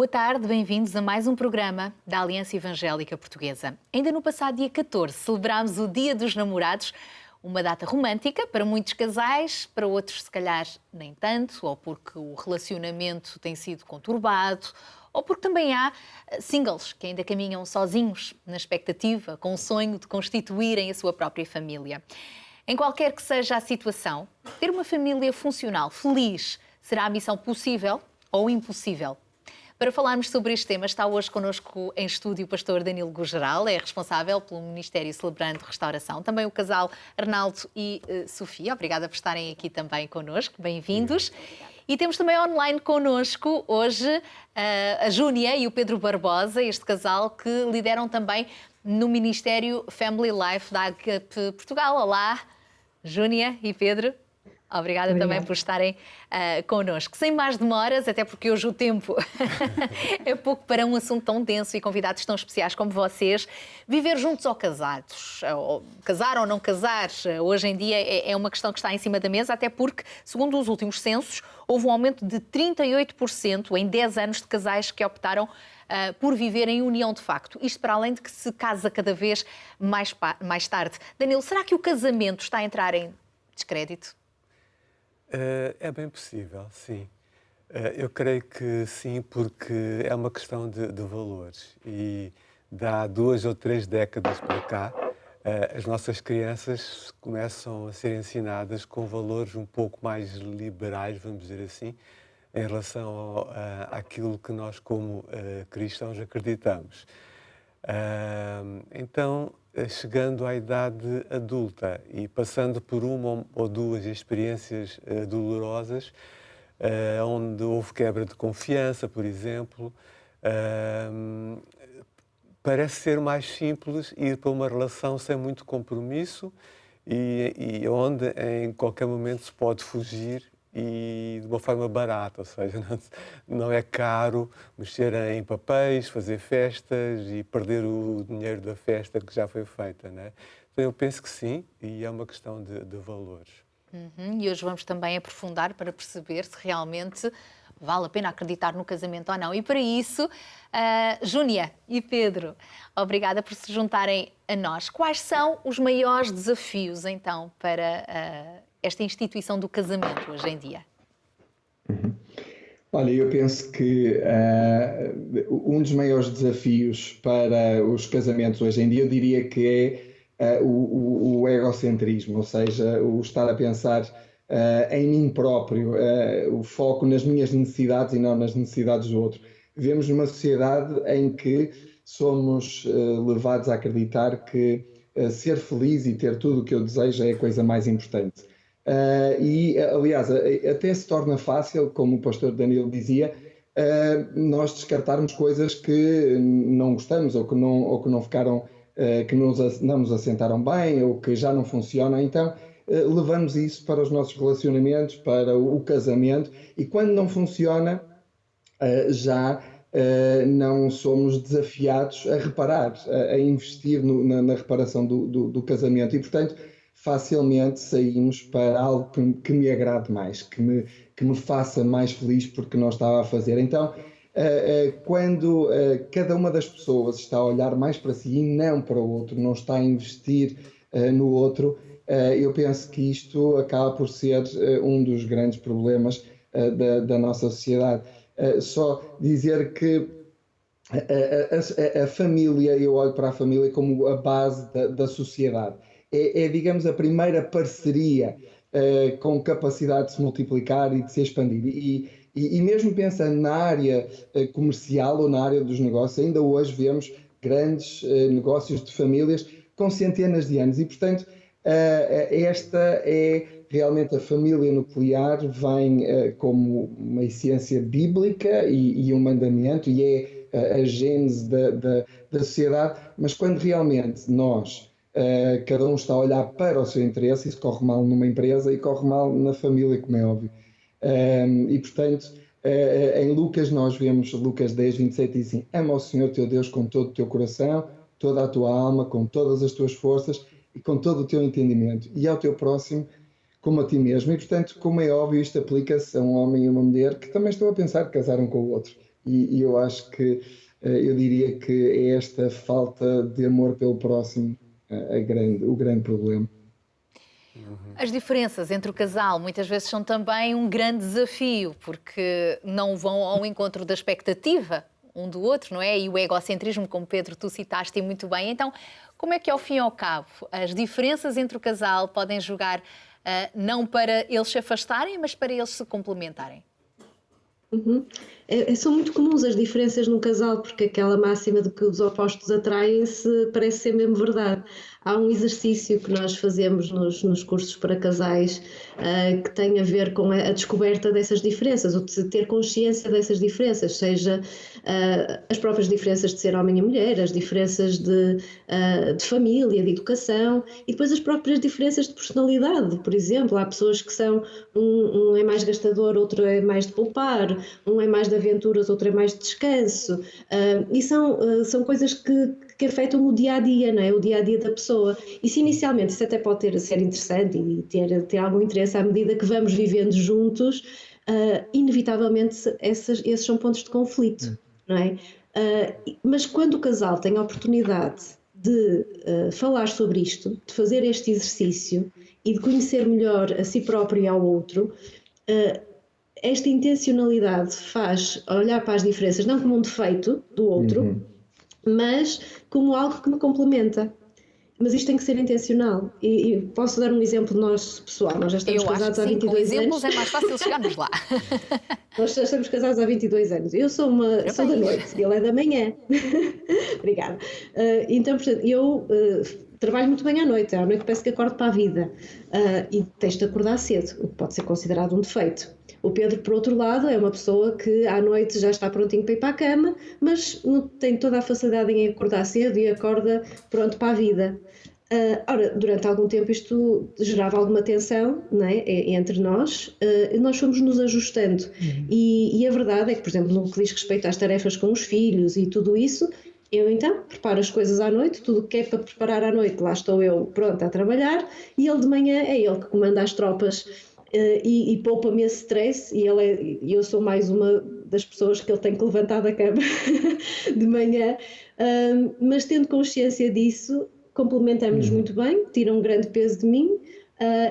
Boa tarde, bem-vindos a mais um programa da Aliança Evangélica Portuguesa. Ainda no passado dia 14 celebramos o Dia dos Namorados, uma data romântica para muitos casais, para outros se calhar nem tanto, ou porque o relacionamento tem sido conturbado, ou porque também há singles que ainda caminham sozinhos, na expectativa, com o sonho de constituírem a sua própria família. Em qualquer que seja a situação, ter uma família funcional, feliz, será a missão possível ou impossível? Para falarmos sobre este tema, está hoje connosco em estúdio o pastor Danilo Gugeral, é responsável pelo Ministério Celebrando Restauração. Também o casal Arnaldo e Sofia. Obrigada por estarem aqui também connosco. Bem-vindos. E temos também online connosco hoje a Júnia e o Pedro Barbosa, este casal que lideram também no Ministério Family Life da AGAP Portugal. Olá, Júnia e Pedro. Obrigada também por estarem connosco. Sem mais demoras, até porque hoje o tempo é pouco para um assunto tão denso e convidados tão especiais como vocês. Viver juntos ou casados, ou casar ou não casar, hoje em dia é uma questão que está em cima da mesa, até porque, segundo os últimos censos, houve um aumento de 38% em 10 anos de casais que optaram por viver em união de facto. Isto para além de que se casa cada vez mais tarde. Danilo, será que o casamento está a entrar em descrédito? É bem possível, sim. Eu creio que sim, porque é uma questão de valores. E há 2 ou 3 décadas para cá, as nossas crianças começam a ser ensinadas com valores um pouco mais liberais, vamos dizer assim, em relação àquilo que nós, como cristãos, acreditamos. Então, chegando à idade adulta e passando por uma ou 2 experiências dolorosas, onde houve quebra de confiança, por exemplo, parece ser mais simples ir para uma relação sem muito compromisso e onde em qualquer momento se pode fugir e de uma forma barata, ou seja, não é caro mexer em papéis, fazer festas e perder o dinheiro da festa que já foi feita, né? Então eu penso que sim, e é uma questão de valores. E hoje vamos também aprofundar para perceber se realmente vale a pena acreditar no casamento ou não. E para isso, Júnia e Pedro, obrigada por se juntarem a nós. Quais são os maiores desafios, então, para esta instituição do casamento hoje em dia? Olha, eu penso que um dos maiores desafios para os casamentos hoje em dia, eu diria que é o egocentrismo, ou seja, o estar a pensar em mim próprio, o foco nas minhas necessidades e não nas necessidades do outro. Vivemos numa sociedade em que somos levados a acreditar que ser feliz e ter tudo o que eu desejo é a coisa mais importante. Aliás, até se torna fácil, como o pastor Danilo dizia, nós descartarmos coisas que não gostamos ou que não ficaram, que não nos assentaram bem ou que já não funcionam. Então, levamos isso para os nossos relacionamentos, para o casamento, e quando não funciona, já não somos desafiados a reparar, a investir na reparação do casamento. E, portanto, facilmente saímos para algo que me agrade mais, que me faça mais feliz porque não estava a fazer. Então, quando cada uma das pessoas está a olhar mais para si e não para o outro, não está a investir no outro, eu penso que isto acaba por ser um dos grandes problemas da nossa sociedade. Só dizer que a família, eu olho para a família como a base da sociedade. Digamos, a primeira parceria com capacidade de se multiplicar e de se expandir. E mesmo pensando na área comercial ou na área dos negócios, ainda hoje vemos grandes negócios de famílias com centenas de anos. E, portanto, esta é realmente a família nuclear, vem como uma essência bíblica e um mandamento, e é a gênese da sociedade, mas quando realmente nós, cada um está a olhar para o seu interesse, isso corre mal numa empresa e corre mal na família, como é óbvio. E portanto, em Lucas nós vemos, Lucas 10, 27, diz assim: ama o Senhor teu Deus com todo o teu coração, toda a tua alma, com todas as tuas forças e com todo o teu entendimento, e ao teu próximo como a ti mesmo. E portanto, como é óbvio, isto aplica-se a um homem e uma mulher que também estão a pensar que casar um com o outro. E eu acho que, eu diria que é esta falta de amor pelo próximo o grande problema. As diferenças entre o casal muitas vezes são também um grande desafio, porque não vão ao encontro da expectativa um do outro, não é? E o egocentrismo, como Pedro, tu citaste muito bem. Então, como é que ao fim e ao cabo as diferenças entre o casal podem jogar não para eles se afastarem, mas para eles se complementarem? Uhum. São muito comuns as diferenças num casal, porque aquela máxima de que os opostos atraem-se parece ser mesmo verdade. Há um exercício que nós fazemos nos cursos para casais que tem a ver com a descoberta dessas diferenças, ou de ter consciência dessas diferenças, seja as próprias diferenças de ser homem e mulher, as diferenças de família, de educação, e depois as próprias diferenças de personalidade. Por exemplo, há pessoas que são, um é mais gastador, outro é mais de poupar, um é mais de aventuras, outro é mais de descanso, e são coisas que afetam o dia-a-dia, não é? O dia-a-dia da pessoa. E se inicialmente isso até pode ser interessante e ter algum interesse à medida que vamos vivendo juntos, inevitavelmente esses são pontos de conflito, não é? Mas quando o casal tem a oportunidade de falar sobre isto, de fazer este exercício e de conhecer melhor a si próprio e ao outro, esta intencionalidade faz olhar para as diferenças não como um defeito do outro, mas como algo que me complementa. Mas isto tem que ser intencional. E posso dar um exemplo nosso pessoal. Nós já estamos casados há 22 anos. Com exemplos é mais fácil chegarmos lá. Nós já estamos casados há 22 anos. Eu sou da noite, ele é da manhã. Obrigada. Então, portanto, eu trabalho muito bem à noite parece que acordo para a vida. E tens de acordar cedo, o que pode ser considerado um defeito. O Pedro, por outro lado, é uma pessoa que à noite já está prontinho para ir para a cama, mas não tem toda a facilidade em acordar cedo e acorda pronto para a vida. Ora, durante algum tempo isto gerava alguma tensão, não é? Entre nós, nós fomos nos ajustando. E a verdade é que, por exemplo, no que diz respeito às tarefas com os filhos e tudo isso, eu então preparo as coisas à noite, tudo o que é para preparar à noite, lá estou eu pronta a trabalhar, e ele de manhã é ele que comanda as tropas. E poupa-me esse stress, e eu sou mais uma das pessoas que ele tem que levantar da cama de manhã, mas tendo consciência disso, complementamos-nos muito bem, tira um grande peso de mim,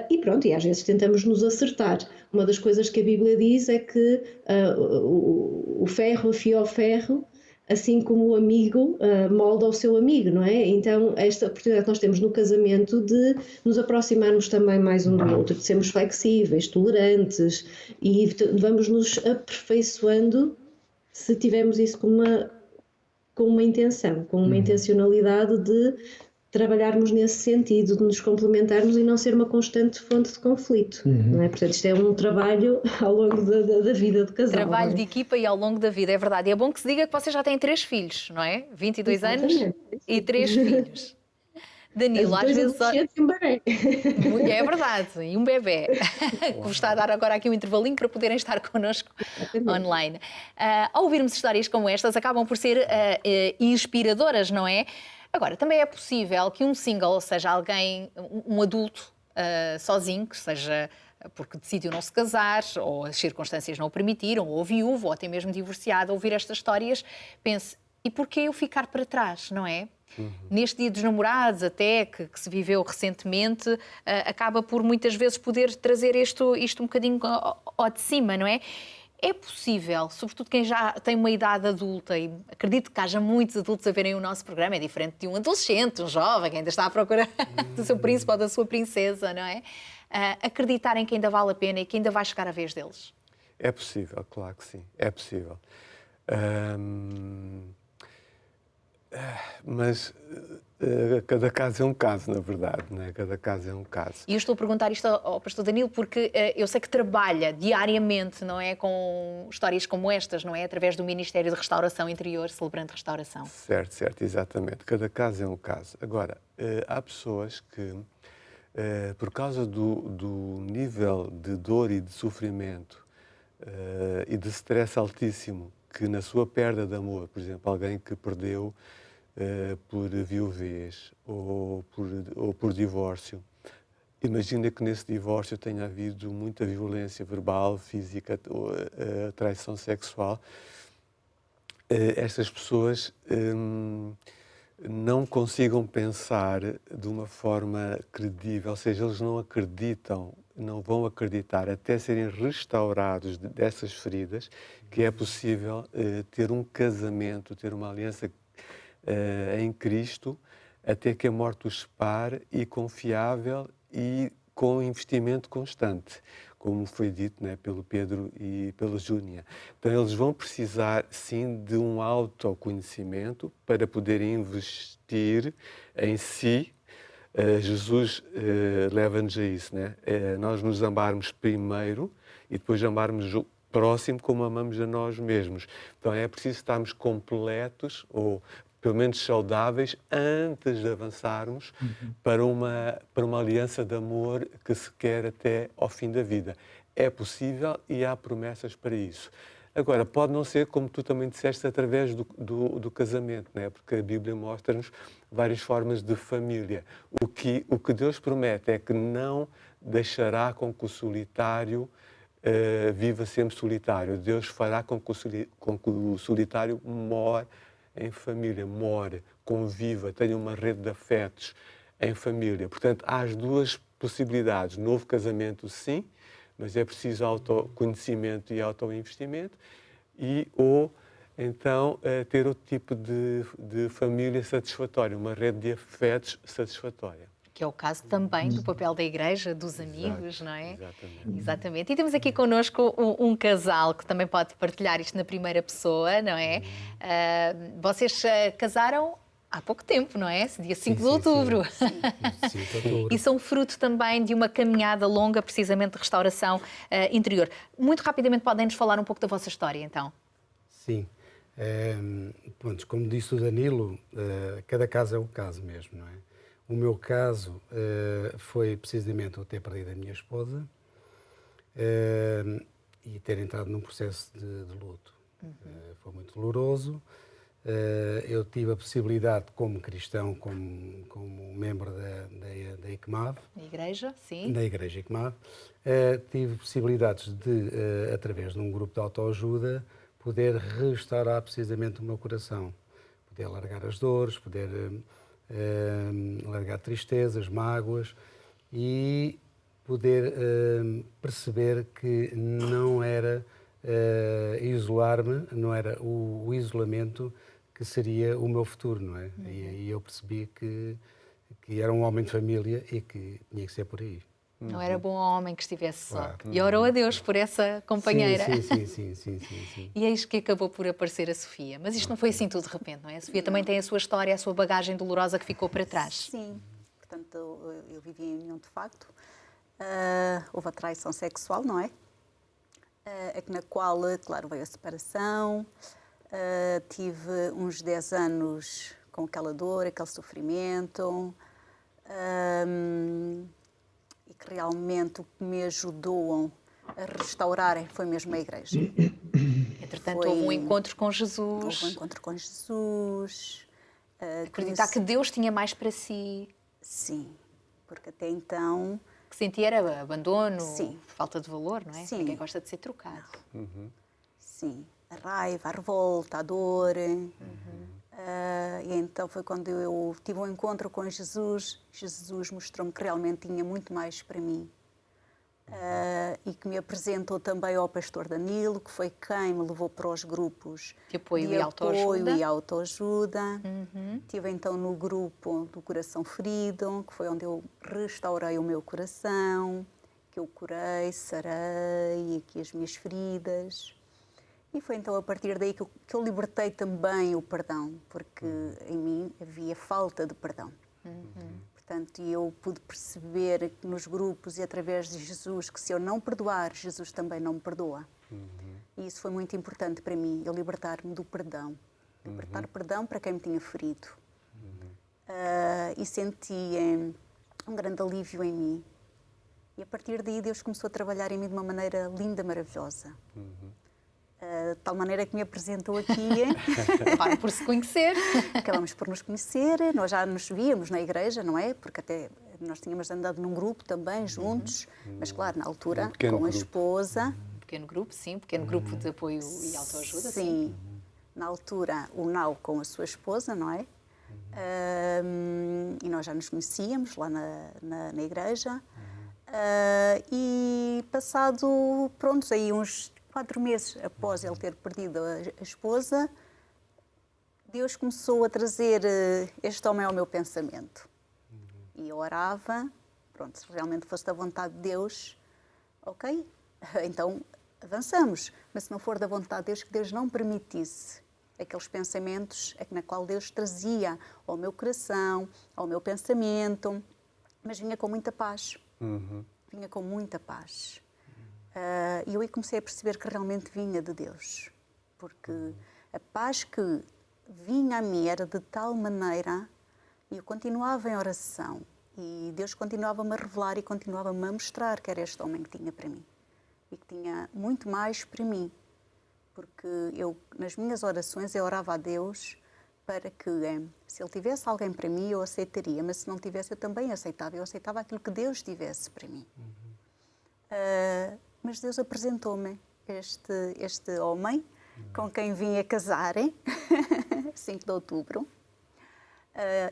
e pronto, e às vezes tentamos nos acertar. Uma das coisas que a Bíblia diz é que o ferro afia o ferro, assim como o amigo molda o seu amigo, não é? Então, esta oportunidade que nós temos no casamento de nos aproximarmos também mais um do outro, de sermos flexíveis, tolerantes, e vamos nos aperfeiçoando se tivermos isso com uma intenção, com uma intencionalidade de trabalharmos nesse sentido, de nos complementarmos e não ser uma constante fonte de conflito, não é? Portanto, isto é um trabalho ao longo da vida do casal. Trabalho de equipa e ao longo da vida, é verdade. E é bom que se diga que vocês já têm 3 filhos, não é? 22 Exatamente. anos e 3 filhos. Danilo, às vezes... E um bebê. É verdade, e um bebê. Que vos está a dar agora aqui um intervalinho para poderem estar connosco online. Ao ouvirmos histórias como estas, acabam por ser inspiradoras, não é? Agora, também é possível que um single, ou seja, alguém, um adulto sozinho, que seja porque decidiu não se casar, ou as circunstâncias não o permitiram, ou viúvo, ou até mesmo divorciado, ouvir estas histórias, pense, e porquê eu ficar para trás, não é? Neste Dia dos Namorados, até, que se viveu recentemente, acaba por muitas vezes poder trazer isto um bocadinho ao de cima, não é? É possível, sobretudo quem já tem uma idade adulta, e acredito que haja muitos adultos a verem o nosso programa, é diferente de um adolescente, um jovem, que ainda está à procura do seu príncipe ou da sua princesa, não é? Acreditarem que ainda vale a pena e que ainda vai chegar a vez deles. É possível, claro que sim, é possível. Mas cada caso é um caso, na verdade, não é? Cada caso é um caso. E eu estou a perguntar isto ao pastor Danilo porque eu sei que trabalha diariamente, não é, com histórias como estas, não é, através do Ministério de Restauração Interior, Celebrando Restauração. Certo, exatamente. Cada caso é um caso. Agora, há pessoas que, por causa do nível de dor e de sofrimento e de stress altíssimo, que na sua perda de amor, por exemplo, alguém que perdeu por viuvez ou por divórcio. Imagina que nesse divórcio tenha havido muita violência verbal, física, traição sexual. estas pessoas não consigam pensar de uma forma credível, ou seja, eles não acreditam, não vão acreditar até serem restaurados dessas feridas, que é possível ter um casamento, ter uma aliança em Cristo, até que a morte os separe, e confiável e com investimento constante, como foi dito, né, pelo Pedro e pela Júnia. Então, eles vão precisar, sim, de um autoconhecimento para poderem investir em si. Jesus leva-nos a isso, né? Nós nos amarmos primeiro e depois amarmos o próximo como amamos a nós mesmos. Então, é preciso estarmos completos, ou pelo menos saudáveis, antes de avançarmos para uma aliança de amor que se quer até ao fim da vida. É possível e há promessas para isso. Agora, pode não ser, como tu também disseste, através do casamento, né? Porque a Bíblia mostra-nos várias formas de família. O que Deus promete é que não deixará com que o solitário viva sempre solitário. Deus fará com que o solitário more em família, more, conviva, tenha uma rede de afetos em família. Portanto, há as duas possibilidades. Novo casamento, sim, mas é preciso autoconhecimento e autoinvestimento, ou então ter outro tipo de família satisfatória, uma rede de afetos satisfatória. Que é o caso também do papel da Igreja, dos amigos, não é? Exatamente. Exatamente. E temos aqui connosco um casal que também pode partilhar isto na primeira pessoa, não é? Vocês casaram há pouco tempo, não é? Dia 5 de outubro. Sim, de outubro. E são fruto também de uma caminhada longa, precisamente, de restauração interior. Muito rapidamente podem-nos falar um pouco da vossa história, então? Sim. Pronto, como disse o Danilo, cada caso é um caso mesmo, não é? O meu caso foi precisamente eu ter perdido a minha esposa e ter entrado num processo de luto. Foi muito doloroso. Eu tive a possibilidade, como cristão, como membro da ICMAV, Da Igreja, sim. da Igreja ICMAV, tive possibilidades de, através de um grupo de autoajuda, poder restaurar precisamente o meu coração. Poder largar as dores, poder largar tristezas, mágoas e poder perceber que não era isolar-me, não era o isolamento que seria o meu futuro, não é? E eu percebi que era um homem de família e que tinha que ser por aí. Não era bom homem que estivesse só. Claro. E orou a Deus por essa companheira. Sim. E eis que acabou por aparecer a Sofia. Mas isto não foi assim tudo de repente, não é? A Sofia também tem a sua história, a sua bagagem dolorosa que ficou para trás. Sim. Portanto, eu vivi em união de facto. Houve a traição sexual, não é? Na qual, claro, veio a separação. Tive uns 10 anos com aquela dor, aquele sofrimento. E que realmente o que me ajudou a restaurarem foi mesmo a Igreja. Entretanto, houve um encontro com Jesus. Houve um encontro com Jesus. Acreditar que Deus tinha mais para si. Sim, porque até então... Que sentia era abandono, Sim. falta de valor, não é? Sim. Ninguém gosta de ser trocado. Sim, a raiva, a revolta, a dor. E então foi quando eu tive um encontro com Jesus. Jesus mostrou-me que realmente tinha muito mais para mim. E que me apresentou também ao pastor Danilo, que foi quem me levou para os grupos De apoio de e autoajuda. e autoajuda. Estive então no grupo do Coração Ferido, que foi onde eu restaurei o meu coração, que eu curei, sarei aqui as minhas feridas. E foi então a partir daí que eu libertei também o perdão, porque em mim havia falta de perdão. Portanto, eu pude perceber que nos grupos e através de Jesus que se eu não perdoar, Jesus também não me perdoa. E isso foi muito importante para mim, eu libertar-me do perdão. Libertar perdão para quem me tinha ferido. E senti um grande alívio em mim. E a partir daí Deus começou a trabalhar em mim de uma maneira linda, maravilhosa. De tal maneira que me apresentou aqui. Para por se conhecer. Acabamos por nos conhecer, nós já nos víamos na igreja, não é? Porque até nós tínhamos andado num grupo também, juntos, mas claro, na altura, com a esposa. Pequeno grupo, sim. Pequeno grupo de apoio e autoajuda, sim. Sim. na altura, o Nau com a sua esposa, não é? E nós já nos conhecíamos lá na igreja. E passado, pronto, aí uns 4 meses após ele ter perdido a esposa, Deus começou a trazer este homem ao meu pensamento. E eu orava, pronto, se realmente fosse da vontade de Deus, ok, então avançamos. Mas se não for da vontade de Deus, que Deus não permitisse aqueles pensamentos na qual Deus trazia ao meu coração, ao meu pensamento, mas vinha com muita paz. Vinha com muita paz. E eu aí comecei a perceber que realmente vinha de Deus. Porque a paz que vinha a mim era de tal maneira, e eu continuava em oração, e Deus continuava-me a revelar e continuava-me a mostrar que era este homem que tinha para mim. E que tinha muito mais para mim. Porque eu, nas minhas orações, eu orava a Deus para que, se Ele tivesse alguém para mim, eu aceitaria, mas se não tivesse, eu também aceitava. Eu aceitava aquilo que Deus tivesse para mim. Mas Deus apresentou-me este homem com quem vim a casar, 5 de outubro.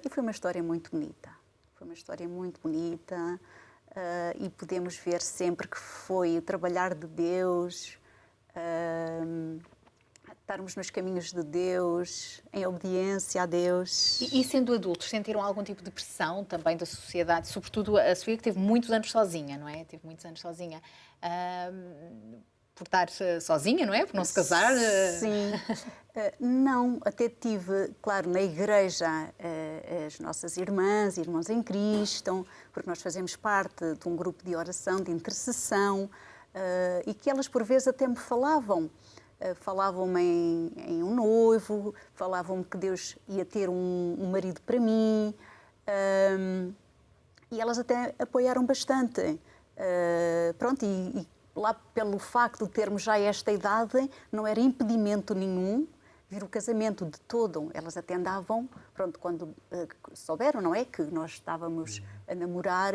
E foi uma história muito bonita. Foi uma história muito bonita e podemos ver sempre que foi o trabalhar de Deus, estarmos nos caminhos de Deus, em obediência a Deus. E sendo adultos, sentiram algum tipo de pressão também da sociedade? Sobretudo a Sofia, que teve muitos anos sozinha, não é? Teve muitos anos sozinha. Por estar sozinha, não é? Por não se casar? Sim. Não, até tive, claro, na igreja, as nossas irmãs e irmãos em Cristo, porque nós fazemos parte de um grupo de oração, de intercessão, e que elas por vezes até me falavam. Falavam-me em um noivo, falavam-me que Deus ia ter um marido para mim, e elas até apoiaram bastante. Pronto, e lá pelo facto de termos já esta idade, não era impedimento nenhum vir o casamento de todo. Elas até andavam, pronto, quando souberam, não é, que nós estávamos a namorar,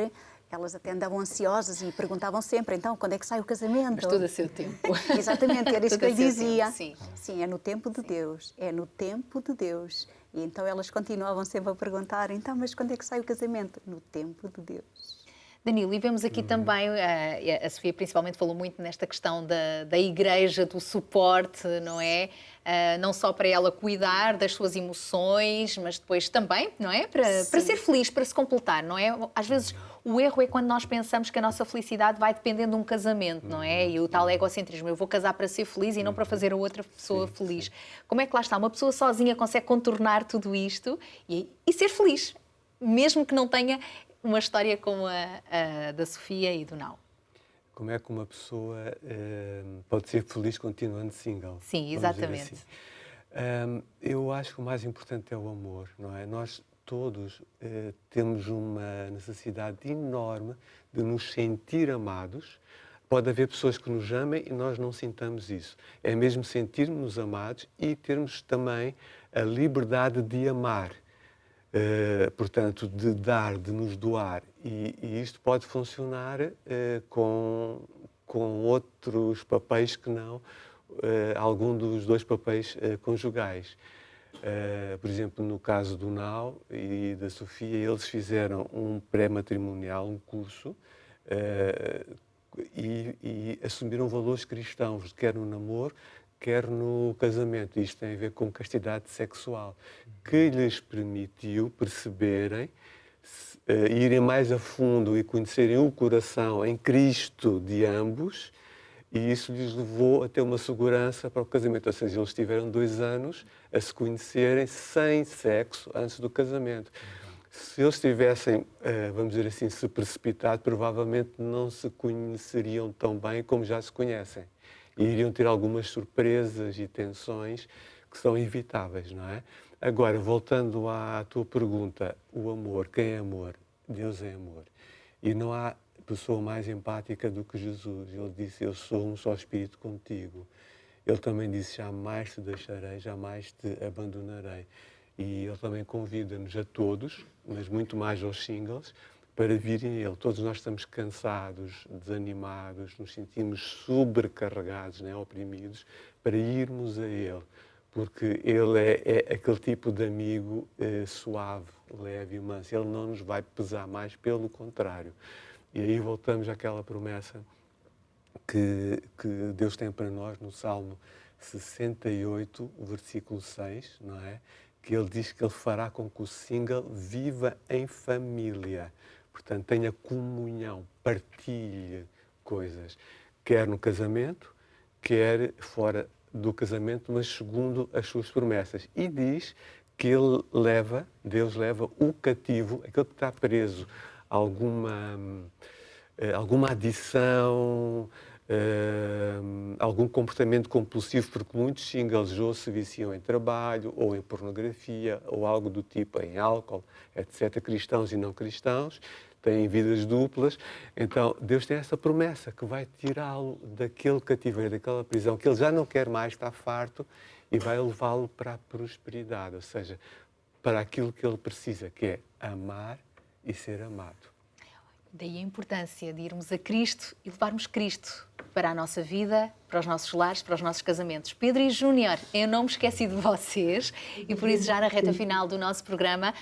elas até andavam ansiosas e perguntavam sempre, então, quando é que sai o casamento? Mas tudo a seu tempo. Exatamente, era isso que eu dizia. Sim. Sim, é no tempo de Deus, é no tempo de Deus. E então elas continuavam sempre a perguntar, então, mas quando é que sai o casamento? No tempo de Deus. Danilo, e vemos aqui também, a Sofia principalmente falou muito nesta questão da igreja, do suporte, não é? Não só para ela cuidar das suas emoções, mas depois também, não é? Para ser feliz, para se completar, não é? Às vezes o erro é quando nós pensamos que a nossa felicidade vai dependendo de um casamento, não é? E o tal egocentrismo, eu vou casar para ser feliz e não para fazer a outra pessoa feliz. Como é que lá está? Uma pessoa sozinha consegue contornar tudo isto e ser feliz, mesmo que não tenha uma história como a da Sofia e do Nau. Como é que uma pessoa pode ser feliz continuando single? Sim, exatamente. Assim. Eu acho que o mais importante é o amor, não é? Nós todos temos uma necessidade enorme de nos sentir amados. Pode haver pessoas que nos amem e nós não sintamos isso. É mesmo sentirmos amados e termos também a liberdade de amar. Portanto, de dar, de nos doar. E isto pode funcionar com outros papéis que não algum dos 2 papéis conjugais. Por exemplo, no caso do Nau e da Sofia, eles fizeram um pré-matrimonial, um curso, e assumiram valores cristãos, quer no namoro, quer no casamento. Isto tem a ver com castidade sexual, que lhes permitiu perceberem, irem mais a fundo e conhecerem o coração em Cristo de ambos, e isso lhes levou a ter uma segurança para o casamento. Ou seja, eles tiveram 2 anos a se conhecerem sem sexo antes do casamento. Se eles tivessem, vamos dizer assim, se precipitado, provavelmente não se conheceriam tão bem como já se conhecem. E iriam ter algumas surpresas e tensões que são evitáveis, não é? Agora, voltando à tua pergunta, o amor, quem é amor? Deus é amor. E não há pessoa mais empática do que Jesus. Ele disse, eu sou um só espírito contigo. Ele também disse, jamais te deixarei, jamais te abandonarei. E ele também convida-nos a todos, mas muito mais aos singles, para virem a Ele. Todos nós estamos cansados, desanimados, nos sentimos sobrecarregados, né, oprimidos, para irmos a Ele. porque ele é aquele tipo de amigo suave, leve e manso. Ele não nos vai pesar mais, pelo contrário. E aí voltamos àquela promessa que Deus tem para nós no Salmo 68, versículo 6, não é? Que ele diz que ele fará com que o single viva em família. Portanto, tenha comunhão, partilhe coisas, quer no casamento, quer fora do casamento, mas segundo as suas promessas. E diz que Deus leva o cativo, aquele que está preso a alguma adição, algum comportamento compulsivo, porque muitos singles ou se viciam em trabalho, ou em pornografia, ou algo do tipo, em álcool, etc. Cristãos e não cristãos, têm vidas duplas. Então, Deus tem essa promessa que vai tirá-lo daquele cativeiro, daquela prisão, que ele já não quer mais, está farto, e vai levá-lo para a prosperidade, ou seja, para aquilo que ele precisa, que é amar e ser amado. Daí a importância de irmos a Cristo e levarmos Cristo para a nossa vida, para os nossos lares, para os nossos casamentos. Pedro e Júnior, eu não me esqueci de vocês e por isso já na reta final do nosso programa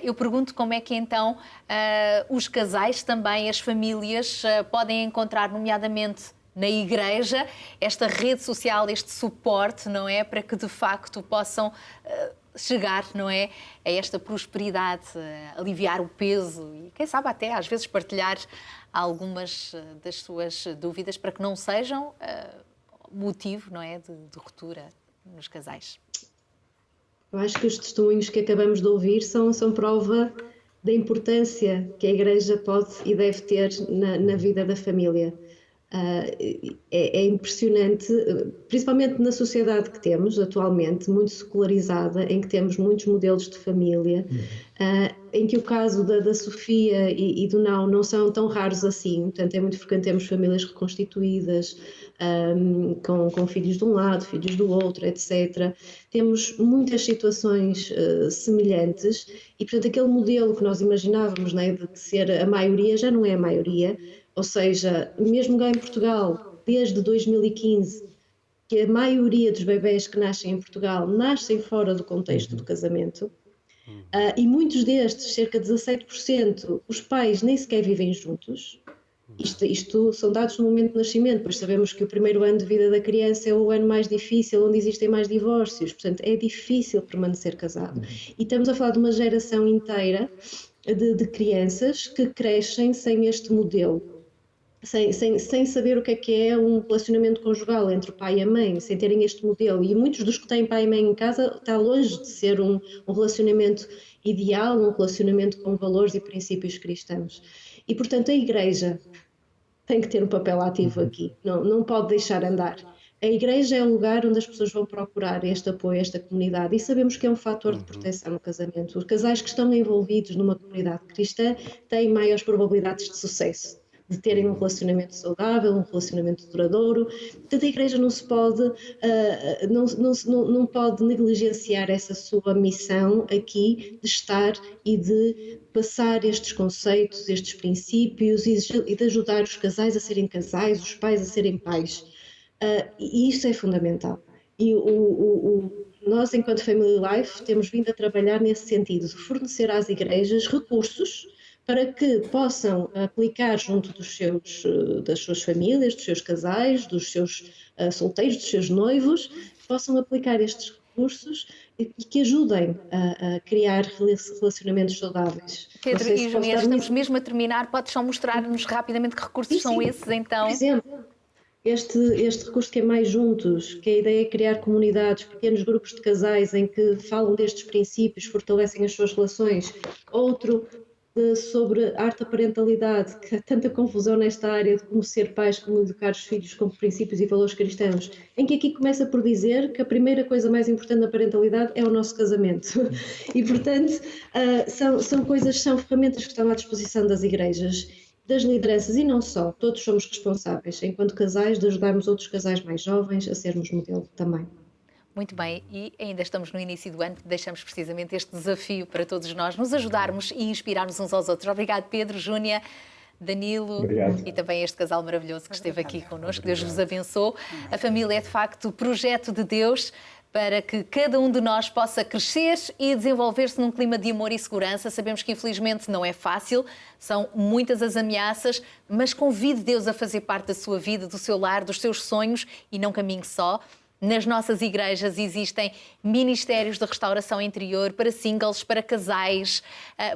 eu pergunto como é que então os casais também, as famílias podem encontrar, nomeadamente na igreja, esta rede social, este suporte, não é? Para que de facto possam chegar, não é, a esta prosperidade, aliviar o peso e, quem sabe, até às vezes partilhar algumas das suas dúvidas para que não sejam motivo, não é, de ruptura nos casais. Eu acho que os testemunhos que acabamos de ouvir são prova da importância que a Igreja pode e deve ter na vida da família. É impressionante, principalmente na sociedade que temos atualmente, muito secularizada, em que temos muitos modelos de família, em que o caso da Sofia e do não são tão raros assim. Portanto, é muito frequente termos famílias reconstituídas, com filhos de um lado, filhos do outro, etc. Temos muitas situações semelhantes e, portanto, aquele modelo que nós imaginávamos, né, de ser a maioria já não é a maioria. Ou seja, mesmo cá em Portugal, desde 2015, que a maioria dos bebés que nascem em Portugal nascem fora do contexto do casamento, e muitos destes, cerca de 17%, os pais nem sequer vivem juntos. Isto são dados no momento do nascimento, pois sabemos que o primeiro ano de vida da criança é o ano mais difícil, onde existem mais divórcios, portanto é difícil permanecer casado. E estamos a falar de uma geração inteira de crianças que crescem sem este modelo. Sem saber o que é um relacionamento conjugal entre o pai e a mãe, sem terem este modelo. E muitos dos que têm pai e mãe em casa está longe de ser um relacionamento ideal, um relacionamento com valores e princípios cristãos. E, portanto, a Igreja tem que ter um papel ativo aqui, não pode deixar andar. A Igreja é o lugar onde as pessoas vão procurar este apoio, esta comunidade, e sabemos que é um fator de proteção no casamento. Os casais que estão envolvidos numa comunidade cristã têm maiores probabilidades de sucesso, de terem um relacionamento saudável, um relacionamento duradouro. Portanto, a Igreja não se pode, não pode negligenciar essa sua missão aqui de estar e de passar estes conceitos, estes princípios e de ajudar os casais a serem casais, os pais a serem pais. E isso é fundamental. E nós, enquanto Family Life, temos vindo a trabalhar nesse sentido, de fornecer às igrejas recursos para que possam aplicar junto das suas famílias, dos seus casais, dos seus solteiros, dos seus noivos, possam aplicar estes recursos e que ajudem a criar relacionamentos saudáveis. Pedro e Júnior, estamos mesmo a terminar. Podes só mostrar-nos rapidamente que recursos são esses, então? Por exemplo, este recurso que é Mais Juntos, que a ideia é criar comunidades, pequenos grupos de casais em que falam destes princípios, fortalecem as suas relações. Outro sobre arte da parentalidade, que há tanta confusão nesta área de como ser pais, como educar os filhos com princípios e valores cristãos, em que aqui começa por dizer que a primeira coisa mais importante na parentalidade é o nosso casamento. E, portanto, são ferramentas que estão à disposição das igrejas, das lideranças e não só. Todos somos responsáveis, enquanto casais, de ajudarmos outros casais mais jovens a sermos modelo também. Muito bem, e ainda estamos no início do ano, deixamos precisamente este desafio para todos nós, nos ajudarmos e inspirarmos uns aos outros. Obrigado, Pedro, Júnia, Danilo. Obrigado. E também este casal maravilhoso que esteve aqui connosco. Deus vos abençoe. A família é, de facto, o projeto de Deus para que cada um de nós possa crescer e desenvolver-se num clima de amor e segurança. Sabemos que infelizmente não é fácil, são muitas as ameaças, mas convide Deus a fazer parte da sua vida, do seu lar, dos seus sonhos e não caminhe só. Nas nossas igrejas existem ministérios de restauração interior para singles, para casais,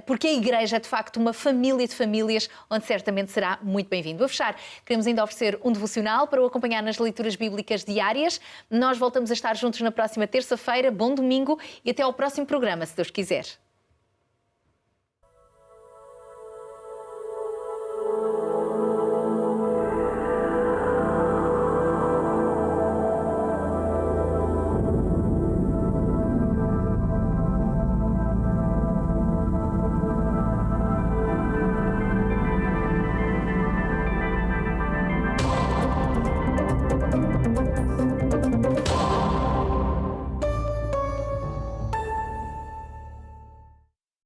porque a igreja é de facto uma família de famílias onde certamente será muito bem-vindo. A fechar, queremos ainda oferecer um devocional para o acompanhar nas leituras bíblicas diárias. Nós voltamos a estar juntos na próxima terça-feira. Bom domingo e até ao próximo programa, se Deus quiser.